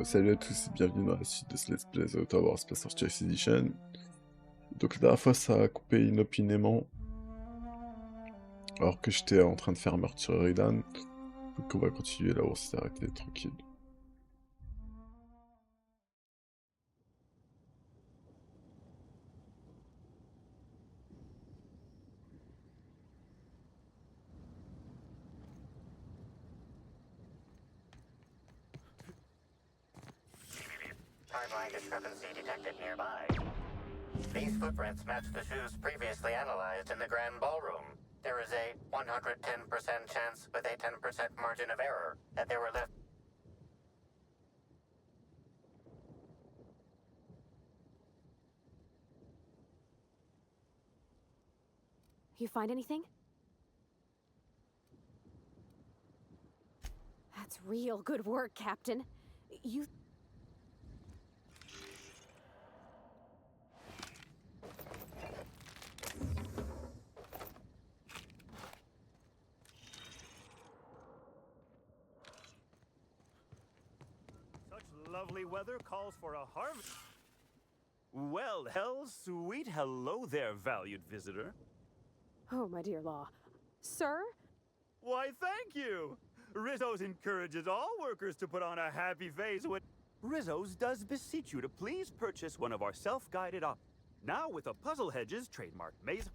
Salut à tous et bienvenue dans la suite de ce Let's Play The Outer Wars Space Archives Edition. Donc la dernière fois ça a coupé inopinément alors que j'étais en train de faire un meurtre sur Eridan. Donc on va continuer là où on s'est arrêté tranquille. Timeline discrepancy detected nearby. These footprints match the shoes previously analyzed in the Grand Ballroom. There is a 110% chance with a 10% margin of error that they were left. You find anything? That's real good work, Captain. You... Such lovely weather calls for a harvest. Well, sweet hello there, valued visitor. Oh, my dear Law. Sir? Why, thank you. Rizzo's encourages all workers to put on a happy face when... Rizzo's does beseech you to please purchase one of our self-guided now with a Puzzle Hedges trademark maze.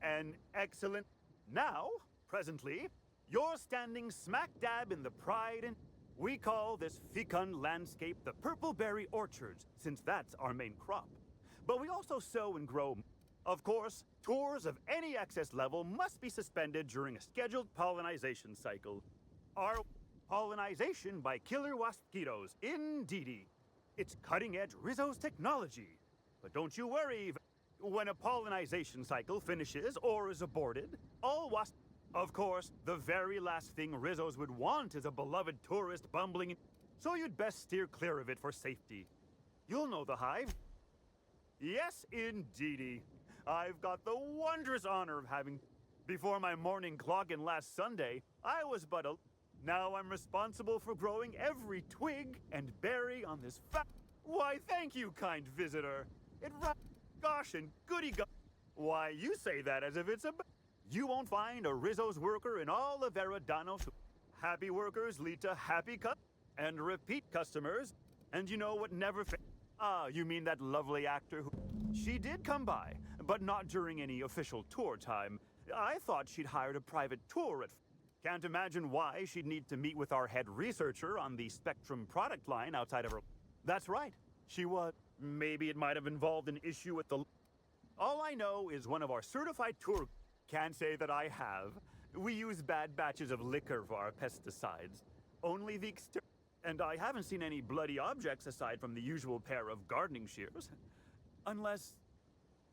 An excellent... Now, presently, you're standing smack dab in the pride and... We call this fecund landscape the Purple Berry Orchards, since that's our main crop. But we also sow and grow... Of course, tours of any excess level must be suspended during a scheduled pollinization cycle. Our pollinization by killer mosquitoes, indeedy. It's cutting-edge Rizzo's technology. But don't you worry, when a pollinization cycle finishes or is aborted, all wasps... Of course, the very last thing Rizzo's would want is a beloved tourist bumbling in... So you'd best steer clear of it for safety. You'll know the hive. Yes, indeedy. I've got the wondrous honor of having... Before my morning clogging last Sunday, I was but a... Now I'm responsible for growing every twig and berry on this Why, thank you, kind visitor. Gosh and goody go... Why, you say that as if it's a... You won't find a Rizzo's worker in all of Eridanos. Happy workers lead to happy and repeat customers. And you know what never you mean that lovely actor who... She did come by, but not during any official tour time. I thought she'd hired a private tour at... Can't imagine why she'd need to meet with our head researcher on the Spectrum product line outside of her... That's right. She was... Maybe it might have involved an issue with the... All I know is one of our certified tour... Can't say that I have. We use bad batches of liquor for our pesticides. Only the and I haven't seen any bloody objects aside from the usual pair of gardening shears. Unless...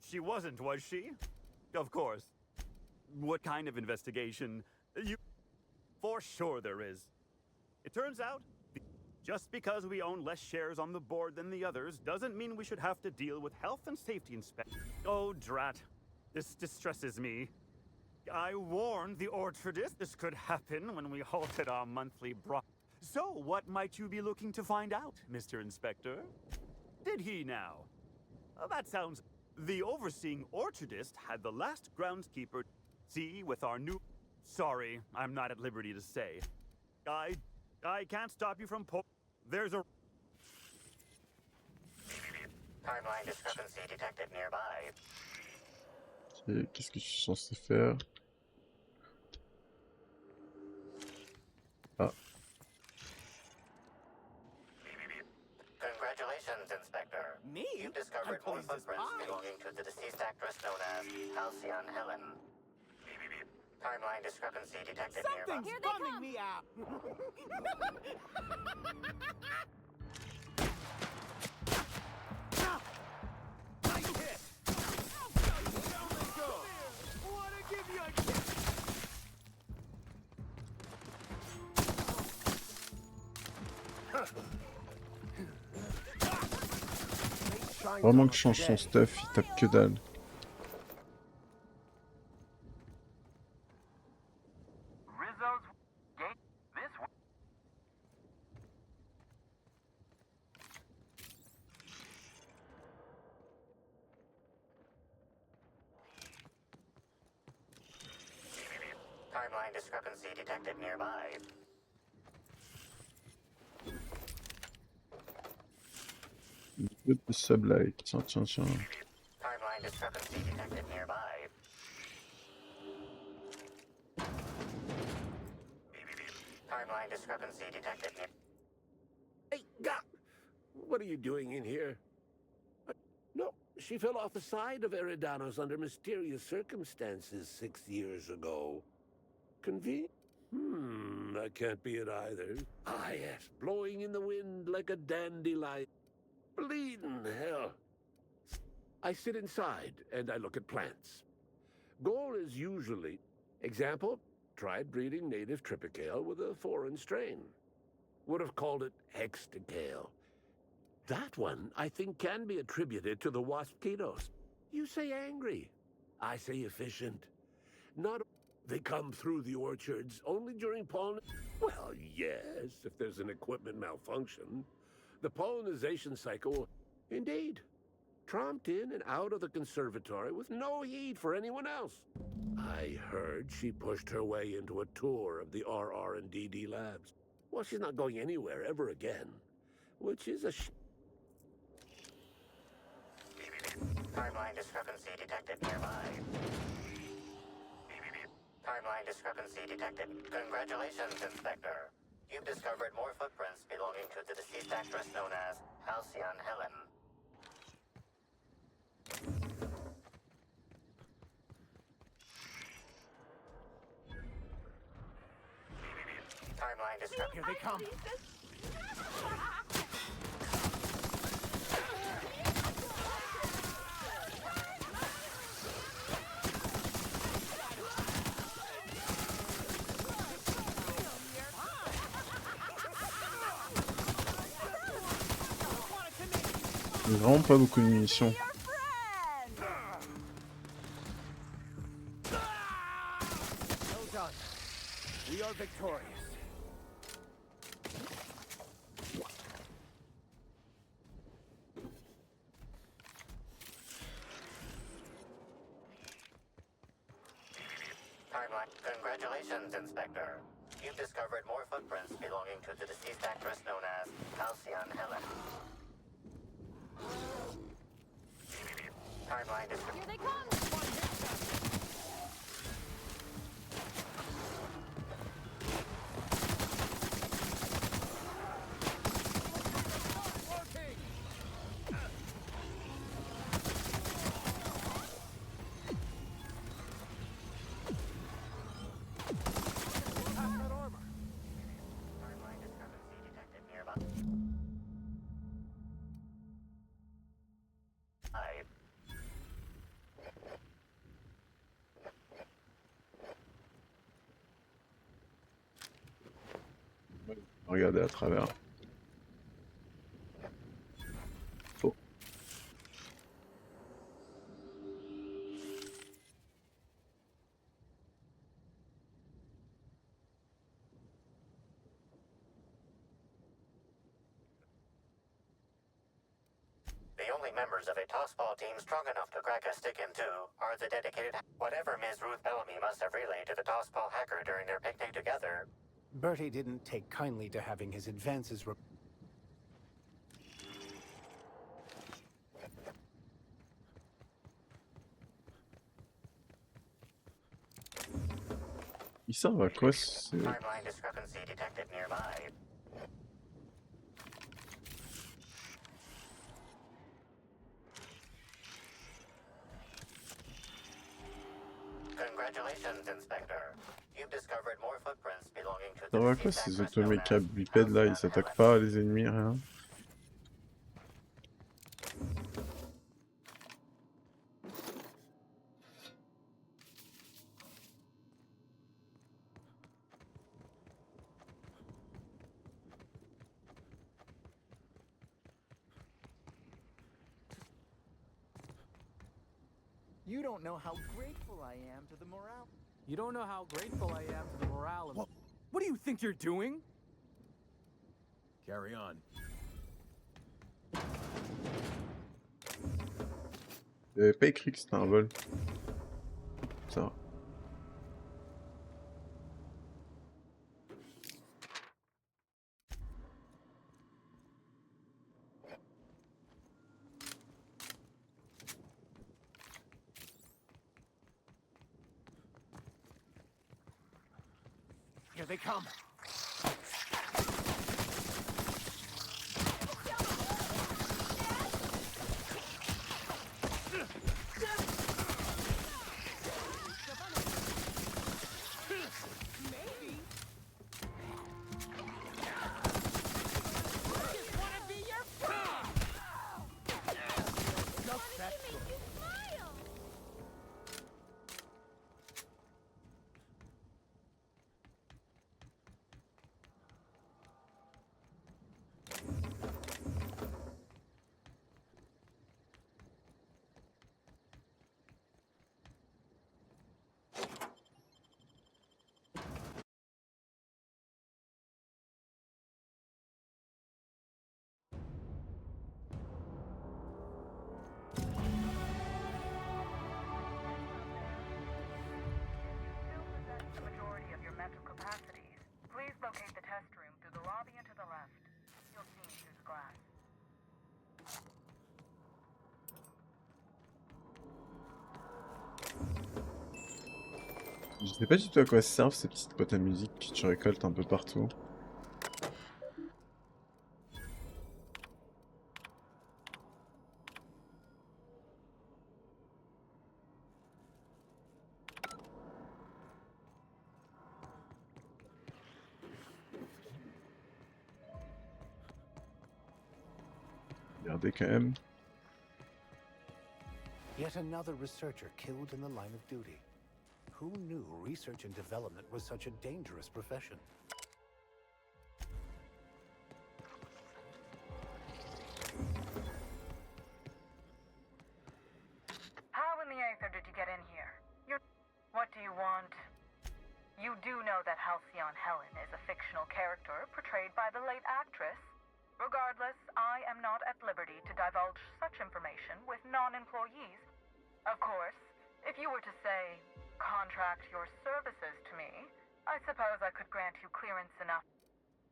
She wasn't, was she? Of course. What kind of investigation? You... For sure there is. It turns out, just because we own less shares on the board than the others doesn't mean we should have to deal with health and safety inspection. Oh, drat. This distresses me. I warned the orchardist this could happen when we halted our monthly So, what might you be looking to find out, Mr. Inspector? Did he now? That sounds... The overseeing orchardist had the last groundskeeper see with our new... Sorry, I'm not at liberty to say. I can't stop you from There's a... Timeline discrepancy detected nearby. Ok, qu'est-ce que je suis censé faire? Ah, Congratulations, Inspector. Me? You've discovered I'm more pleased as footprints pie. belonging to the deceased actress known as Halcyon Helen. Timeline discrepancy detected Something's nearby. bumming me out. Nice hit. Down they go. Wanna give you a kick? vraiment que je change son stuff, il tape que dalle. Timeline discrepancy detected nearby. Good sublight. Tiens, tiens, tiens. Timeline discrepancy detected nearby. Timeline discrepancy detected near. Hey, what are you doing in here? No, she fell off the side of Eridanos under mysterious circumstances 6 years ago. That can't be it either. Ah, yes, blowing in the wind like a dandelion. Bleeding hell. I sit inside and I look at plants. Goal is usually, example, try breeding native tripicale with a foreign strain. Would have called it hexticale. That one, I think, can be attributed to the waspitos. You say angry. I say efficient. Not they come through the orchards only during pollen. Well, yes, if there's an equipment malfunction. The pollinization cycle, indeed, tromped in and out of the conservatory with no heed for anyone else. I heard she pushed her way into a tour of the RR&DD labs. Well, she's not going anywhere ever again, which is a Timeline discrepancy detected nearby. Timeline discrepancy detected. Congratulations, Inspector. You've discovered more footprints belonging to the deceased actress known as Halcyon Helen. Timeline discrepancy. Here they come. J'ai vraiment pas beaucoup de munitions. Well done. We are victorious. Timeline. Congratulations, Inspector. You've discovered more footprints belonging to the deceased actress known as Halcyon Helen. Timeline Here they discrepancy. come! Timeline discrepancy detected nearby. Regardez à travers. Oh. The only members of a tossball team strong enough to crack a stick in two are the dedicated. Whatever Ms. Ruth Bellamy must have relayed to the tossball hacker during their picnic together. Bertie didn't take kindly to having his advances Ils servent à quoi c'est... Timeline discrepancy detected nearby. Congratulations, Inspector. You've discovered more footprints belonging to Ça the servent à quoi deceased ces actress known automéca as bipèdes là? Ils Halcyon s'attaquent Helen. pas à les ennemis, rien. You don't know how grateful I am to the morale. You don't know how grateful I am to the morale of... What do you think you're doing? Carry on. J'avais pas écrit que c'était un vol. Ça va. they come. Maybe. I just want to be your friend. Just that Make you smile. The majority of your mental capacities. Please locate the test room through the lobby and to the left. You'll see me through the glass. Je sais pas du tout à quoi servent ces petites boîtes à musique que tu récoltes un peu partout. Regardez quand même. Yet another researcher killed in the line of duty. Who knew research and development was such a dangerous profession? How in the Aether did you get in here? What do you want? You do know that Halcyon Helen is a fictional character portrayed by the late actress. Regardless, I am not at liberty to divulge such information with non-employees. Of course, if you were to say, contract your services to me, I suppose I could grant you clearance enough.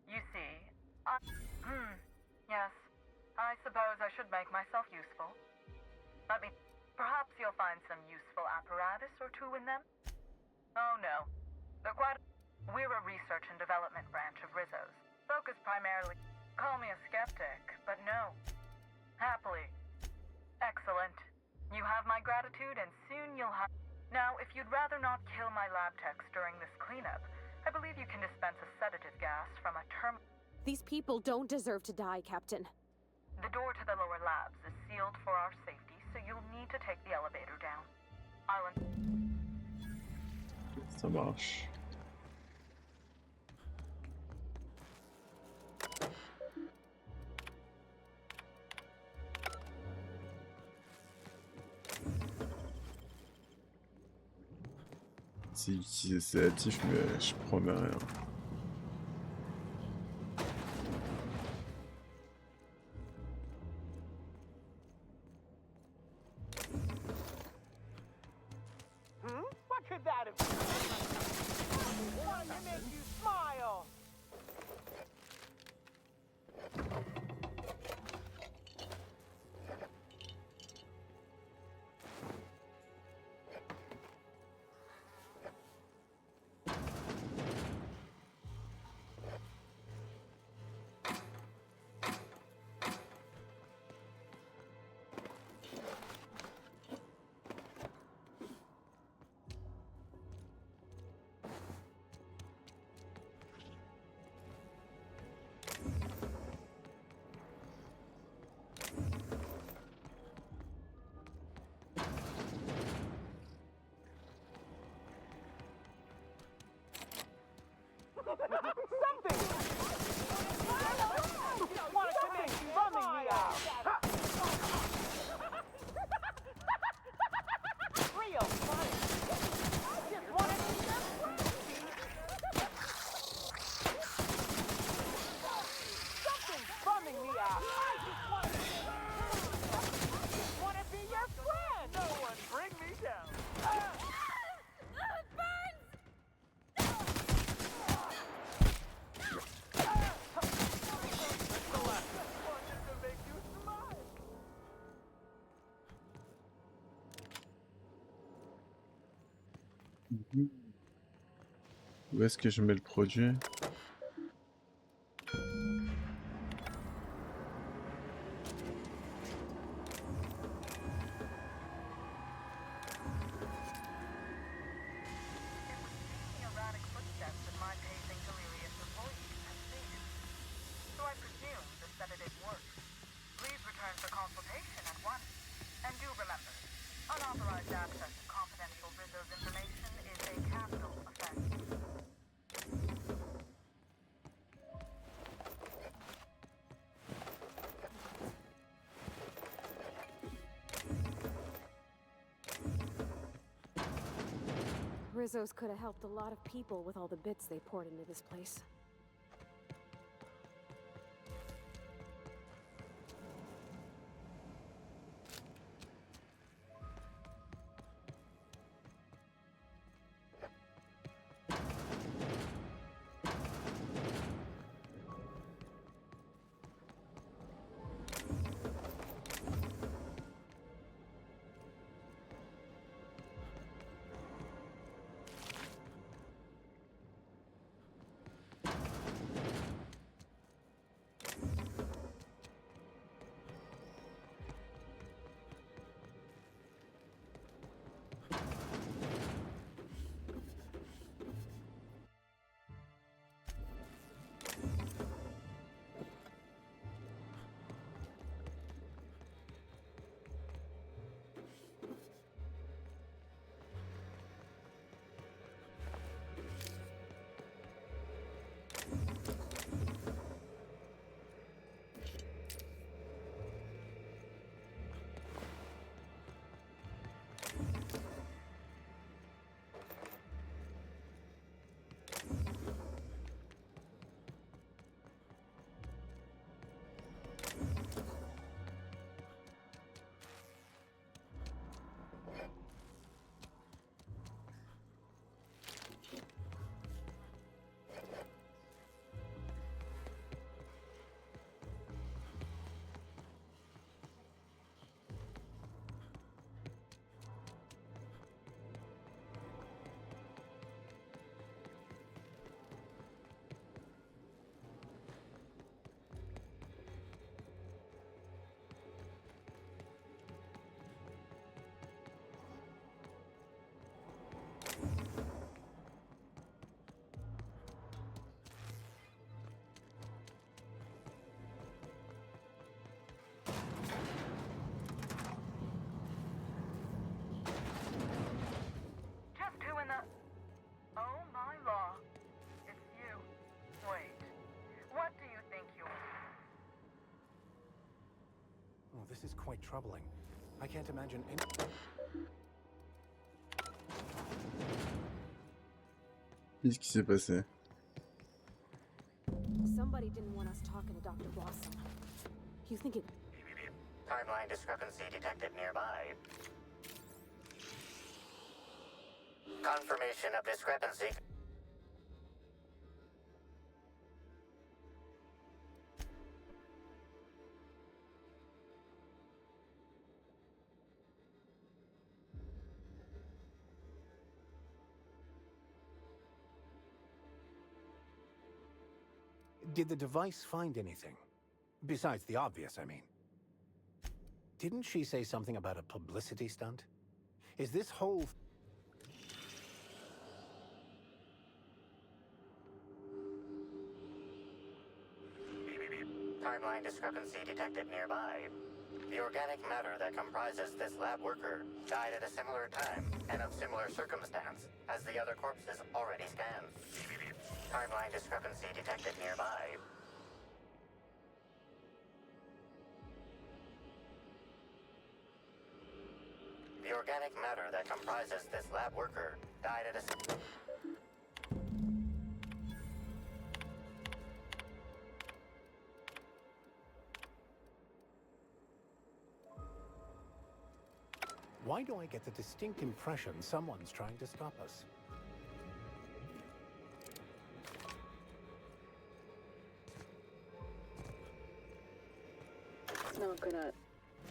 You see, yes, I suppose I should make myself useful. Perhaps you'll find some useful apparatus or two in them? Oh no, we're a research and development branch of Rizzo's, focused primarily. Call me a skeptic, but no. Happily. Excellent. You have my gratitude, and soon you'll have... Now, if you'd rather not kill my lab techs during this cleanup, I believe you can dispense a sedative gas from a These people don't deserve to die, Captain. The door to the lower labs is sealed for our safety, so you'll need to take the elevator down. Ça marche. C'est utiliser sédatif, mais je promets rien. What could that have been? Wanting to make you smile. Something! Wanted to make you bumming me out! Real funny! I just wanted to be your friend! Something's bumming me out! I just want to be your friend! No one bring me down! Où est-ce que je mets le produit? The erratic footsteps that my pacing delirious employees have stated. So I presume the sedative works. Please return for consultation at once. And do remember, unauthorized access to confidential Rizzo's information is a capital offense. Rizzo's could have helped a lot of people with all the bits they poured into this place. This is quite troubling. I can't imagine any... Qu'est-ce qui s'est passé? Somebody didn't want us talking to Dr. Blossom. You think it... Timeline discrepancy detected nearby. Confirmation of discrepancy. Did the device find anything? Besides the obvious, I mean. Didn't she say something about a publicity stunt? Is this whole... Timeline discrepancy detected nearby. The organic matter that comprises this lab worker died at a similar time and of similar circumstance as the other corpses already scanned. Timeline discrepancy detected nearby. The organic matter that comprises this lab worker died at a... Why do I get the distinct impression someone's trying to stop us? It's not gonna...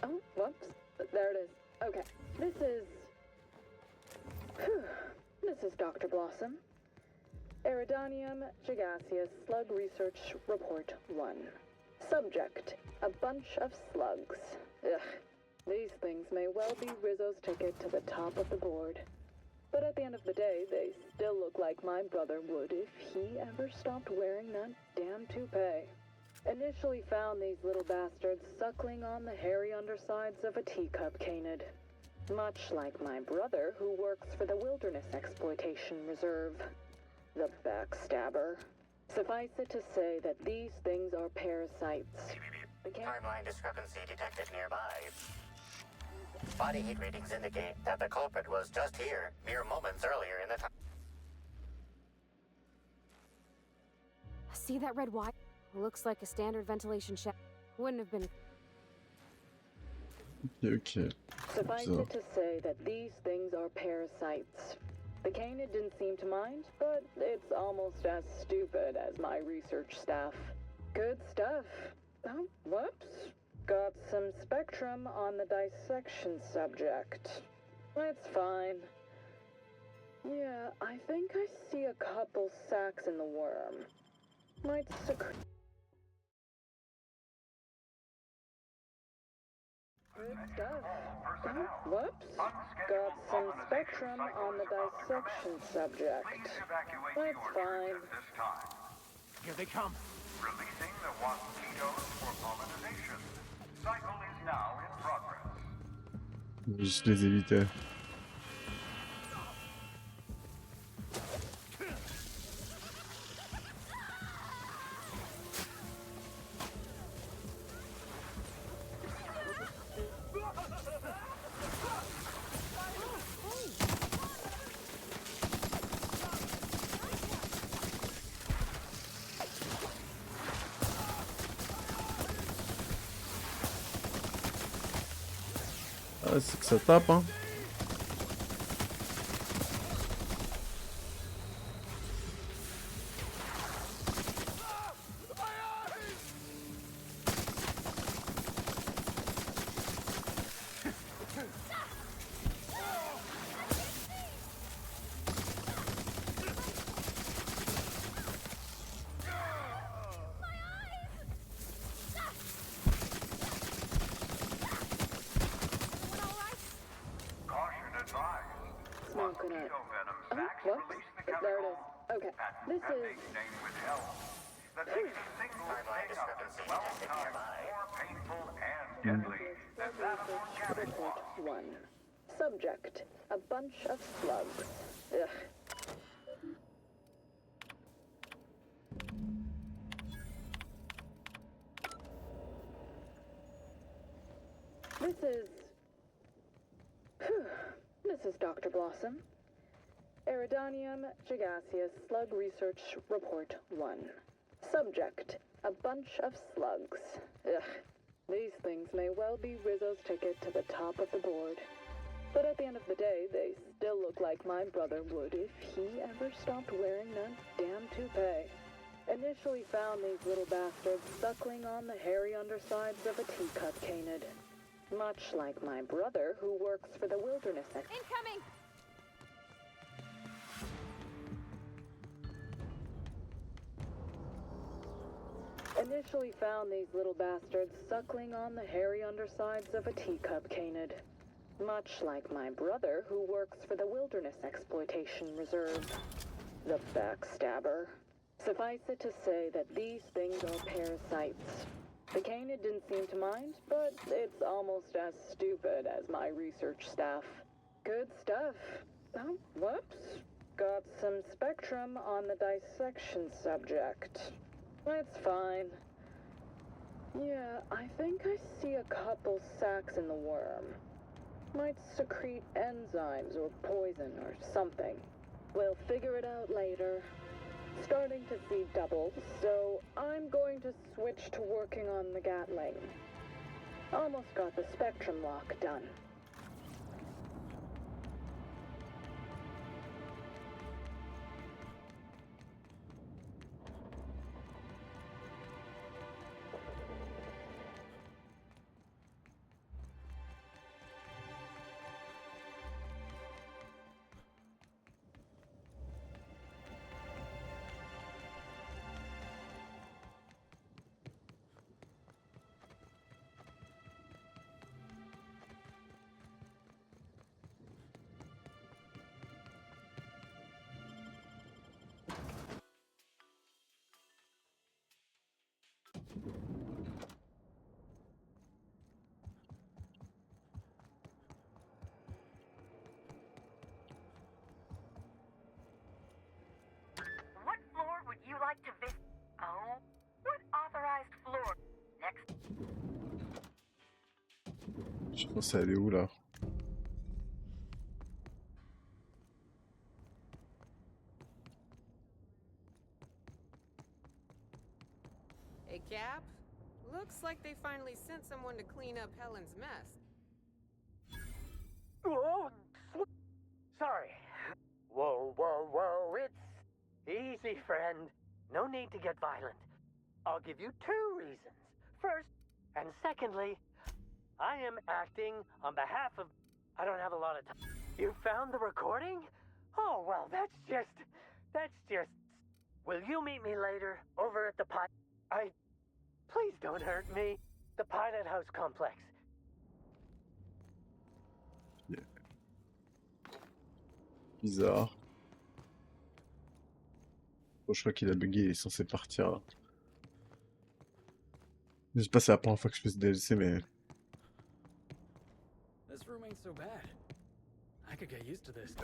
Oh, whoops. There it is. Okay. This is Dr. Blossom. Iridanium gigaseous slug research report 1. Subject, a bunch of slugs. Ugh. These things may well be Rizzo's ticket to the top of the board. But at the end of the day, they still look like my brother would if he ever stopped wearing that damn toupee. Initially found these little bastards suckling on the hairy undersides of a teacup canid. Much like my brother, who works for the Wilderness Exploitation Reserve. The backstabber. Suffice it to say that these things are parasites. Timeline discrepancy detected nearby. Body heat readings indicate that the culprit was just here, mere moments earlier in the time. See that red wire? Looks like a standard ventilation shaft. Wouldn't have been. Ok. Suffice Bizarre. it to say that these things are parasites. The canid didn't seem to mind, but it's almost as stupid as my research staff. Good stuff. Oh, whoops. Got some spectrum on the dissection subject. It's fine. Yeah, I think I see a couple sacs in the worm. Might secrete. Good stuff. Oh, whoops. Got some spectrum on the dissection subject. That's fine. Here they come. Releasing the mosquitoes for pollination. Cycle is now in progress. Juste les éviter. Ah, c'est que ça tape, hein. Caution advised. Not gonna. Mosquito venom Oh, sacs whoops. release the There it chemical. is. Okay. Patent This pending is. name withheld. That makes a single Timeline sting up to discrepancy 12 detected times nearby. more painful and deadly than that of organic Report wasp. 1. Subject, a bunch of slugs. Ugh. This is... Phew. This is Dr. Blossom. Iridanium gigaseous slug research report 1. Subject, a bunch of slugs. Ugh. These things may well be Rizzo's ticket to the top of the board. But at the end of the day, they still look like my brother would if he ever stopped wearing that damn toupee. Initially found these little bastards suckling on the hairy undersides of a teacup canid. Much like my brother, who works for the Wilderness Incoming! Initially found these little bastards suckling on the hairy undersides of a teacup canid. Much like my brother, who works for the Wilderness Exploitation Reserve. The backstabber. Suffice it to say that these things are parasites. The canid didn't seem to mind, but it's almost as stupid as my research staff. Good stuff. Oh, whoops. Got some spectrum on the dissection subject. That's fine. Yeah, I think I see a couple sacs in the worm. Might secrete enzymes or poison or something. We'll figure it out later. Starting to see double, so I'm going to switch to working on the Gatling. Almost got the spectrum lock done. What floor would you like to visit? Oh, what authorized floor? Next. Je pense aller où là? Hey, Cap. Looks like they finally sent someone to clean up Helen's mess. Whoa! Sorry. Whoa, whoa, whoa, it's easy, friend. No need to get violent. I'll give you 2 reasons. First, and secondly, I am acting on behalf of... I don't have a lot of time. You found the recording? Oh, well, that's just... Will you meet me later, over at the Please don't hurt me. The Pilot House Complex. Yeah. Bizarre. Bon, je crois qu'il a bugué, il est censé partir là. Je sais pas, c'est la première fois que je fais ce DLC, mais... This room ain't so bad. I could get used to this.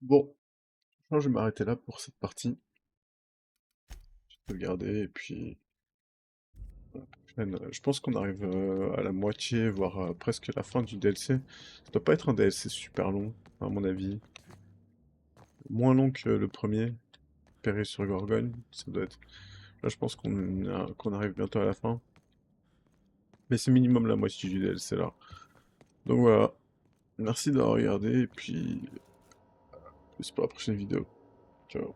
Bon, je pense que je vais m'arrêter là pour cette partie. Je vais regarder, et puis... Je pense qu'on arrive à la moitié, voire presque la fin du DLC. Ça doit pas être un DLC super long, à mon avis. Moins long que le premier, Péril sur Gorgone. Ça doit être... Là, je pense qu'on arrive bientôt à la fin. Mais c'est minimum la moitié du DLC là. Donc voilà. Merci d'avoir regardé, et puis... plus pour la prochaine vidéo. Ciao.